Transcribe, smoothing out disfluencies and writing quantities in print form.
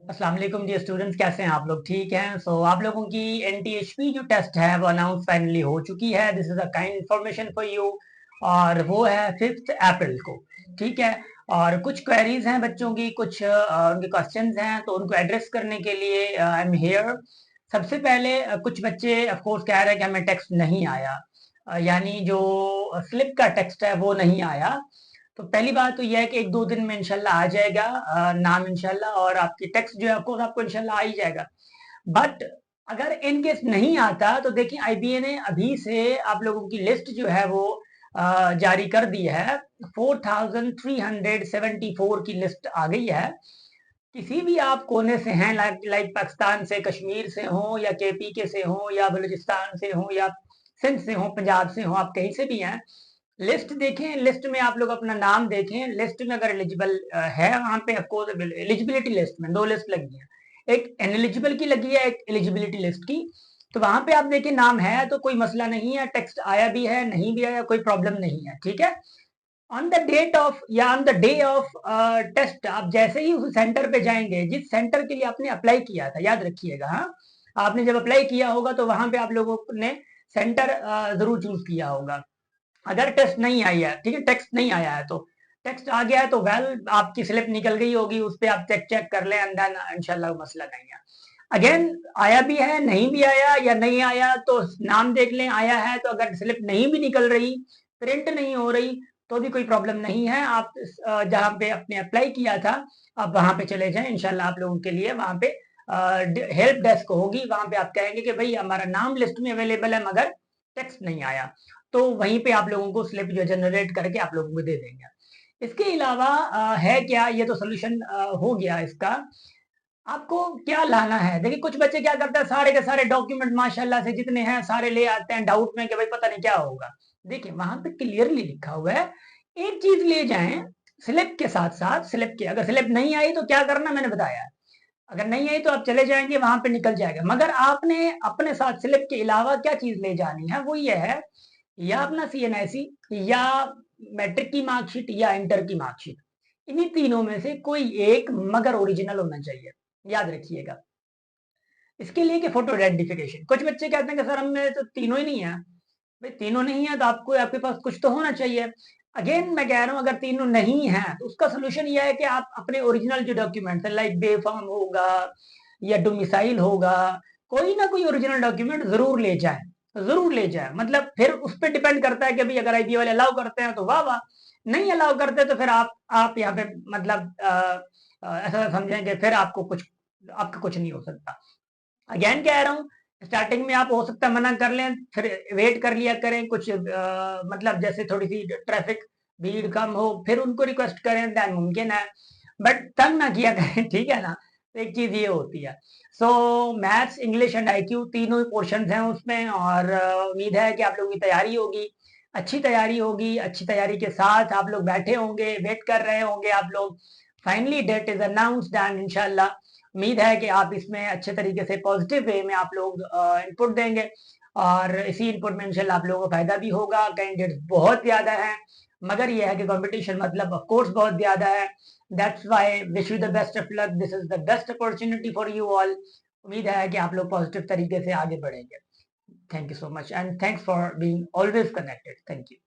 अस्सलाम वालेकुम जी स्टूडेंट्स, कैसे हैं आप लोग? ठीक हैं? आप लोगों की एनटीएचपी जो टेस्ट है वो अनाउंस फाइनली हो चुकी है। This is a kind information for you. और वो है 5 अप्रैल को। ठीक है। और कुछ क्वेरीज हैं बच्चों की, कुछ उनके क्वेश्चंस हैं, तो उनको एड्रेस करने के लिए आई एम हियर। सबसे पहले कुछ बच्चे ऑफ कोर्स कह रहे हैं कि हमें टेक्स्ट नहीं आया। यानी जो स्लिप का टेक्स्ट है वो नहीं आया। तो पहली बात तो यह है कि 1-2 दिन में इंशाल्लाह आ जाएगा नाम इंशाल्लाह, और आपकी टेक्स्ट जो है ऑफकोर्स आपको इंशाल्लाह आ ही जाएगा। बट अगर इन केस नहीं आता तो देखिए आईबीए ने अभी से आप लोगों की लिस्ट जो है वो जारी कर दी है। 4374 की लिस्ट आ गई है। किसी भी आप कोने से हैं, लाइक पाकिस्तान से, कश्मीर से हो, या केपी के से हो, या बलूचिस्तान से हो, या सिंध से हो, पंजाब से हो, आप कहीं से भी हैं, लिस्ट देखें। लिस्ट में आप लोग अपना नाम देखें। लिस्ट में अगर एलिजिबल है, वहां पे आपको एलिजिबिलिटी लिस्ट में 2 लिस्ट लगी है, एक एनएलिजिबल की लगी है, एक एलिजिबिलिटी लिस्ट की। तो वहां पे आप देखिए नाम है तो कोई मसला नहीं है, टेक्स्ट आया भी है, नहीं भी आया, कोई प्रॉब्लम नहीं है। ठीक है। ऑन द डेट ऑफ या on the day of test, आप जैसे ही उस सेंटर पे जाएंगे जिस सेंटर के लिए आपने अप्लाई किया था, याद रखिएगा। हाँ, आपने जब अप्लाई किया होगा तो वहां पे आप लोगों ने सेंटर जरूर चूज किया होगा। अगर टेस्ट नहीं आई है, ठीक है, टेक्स्ट नहीं आया है, तो टेक्स्ट आ गया है तो वेल आपकी स्लिप निकल गई होगी, उस पर आप चेक चेक कर लें, एंड देन इंशाल्लाह मसला नहीं है। अगेन, आया भी है, नहीं भी आया, या नहीं आया तो नाम देख लें। आया है तो अगर स्लिप नहीं भी निकल रही, प्रिंट नहीं हो रही, तो भी कोई प्रॉब्लम नहीं है। आप जहाँ पे आपने अप्लाई किया था, आप वहां पे चले जाएं, इंशाल्लाह आप लोगों के लिए वहां पे हेल्प डेस्क होगी। वहां पे आप कहेंगे कि भाई हमारा नाम लिस्ट में अवेलेबल है मगर टेक्स्ट नहीं आया, तो वहीं पे आप लोगों को स्लिप जो जनरेट करके आप लोगों को दे देंगे। इसके अलावा है क्या, ये तो सोल्यूशन हो गया इसका। आपको क्या लाना है, देखिए कुछ बच्चे क्या करते हैं, सारे के सारे डॉक्यूमेंट माशाल्लाह से जितने हैं सारे ले आते हैं, डाउट में कि भाई पता नहीं क्या होगा। देखिए वहां पे क्लियरली लिखा हुआ है, एक चीज ले जाएं स्लिप के साथ साथ। स्लिप के अगर स्लिप नहीं आई तो क्या करना मैंने बताया। अगर नहीं आई तो आप चले जाएंगे, वहां पे निकल जाएगा। मगर आपने अपने साथ स्लिप के अलावा क्या चीज ले जानी है, वो ये है, या अपना सीएनआईसी, या मैट्रिक की मार्कशीट, या इंटर की मार्कशीट। इन्हीं तीनों में से कोई एक मगर ओरिजिनल होना चाहिए, याद रखिएगा। इसके लिए कि फोटो आइडेंटिफिकेशन, कुछ बच्चे कहते हैं कि सर हमें तो तीनों ही नहीं है। भाई तीनों नहीं है तो आपको आपके पास कुछ तो होना चाहिए। अगेन मैं कह रहा हूं, अगर तीनों नहीं है तो उसका सोल्यूशन यह है कि आप अपने ओरिजिनल जो डॉक्यूमेंट है, लाइक बे फॉर्म होगा या डोमिसाइल होगा, कोई ना कोई ओरिजिनल डॉक्यूमेंट जरूर ले जाए। जरूर ले जाए, मतलब फिर उस पर डिपेंड करता है कि भाई अगर आईबी वाले अलाउ करते हैं तो वाह वाह, नहीं अलाउ करते तो फिर आप यहाँ पे मतलब ऐसा समझें कि फिर आपको कुछ, आपका कुछ नहीं हो सकता। अगेन कह रहा हूँ, स्टार्टिंग में आप हो सकता है मना कर लें, फिर वेट कर लिया करें कुछ मतलब जैसे थोड़ी सी ट्रैफिक भीड़ कम हो, फिर उनको रिक्वेस्ट करें, दैन मुमकिन है। बट तंग ना किया करें, ठीक है ना। तो एक चीज ये होती है। मैथ्स, इंग्लिश एंड आईक्यू तीनों ही पोर्शन हैं उसमें, और उम्मीद है कि आप लोगों की तैयारी होगी, अच्छी तैयारी होगी। अच्छी तैयारी के साथ आप लोग बैठे होंगे, वेट कर रहे होंगे आप लोग। Finally date is announced and इंशाल्लाह उम्मीद है कि आप इसमें अच्छे तरीके से पॉजिटिव वे में आप लोग इनपुट देंगे, और इसी इनपुट में इंशाल्लाह आप लोगों को फायदा भी होगा। कैंडिडेट्स बहुत ज्यादा है, मगर यह है कि कंपटीशन मतलब ऑफ कोर्स बहुत ज्यादा है। That's why wish you the best of luck, this is the best opportunity for you all. उम्मीद है कि आप लोग पॉजिटिव तरीके से आगे बढ़ेंगे। Thank you so much and thanks for being always connected. Thank you.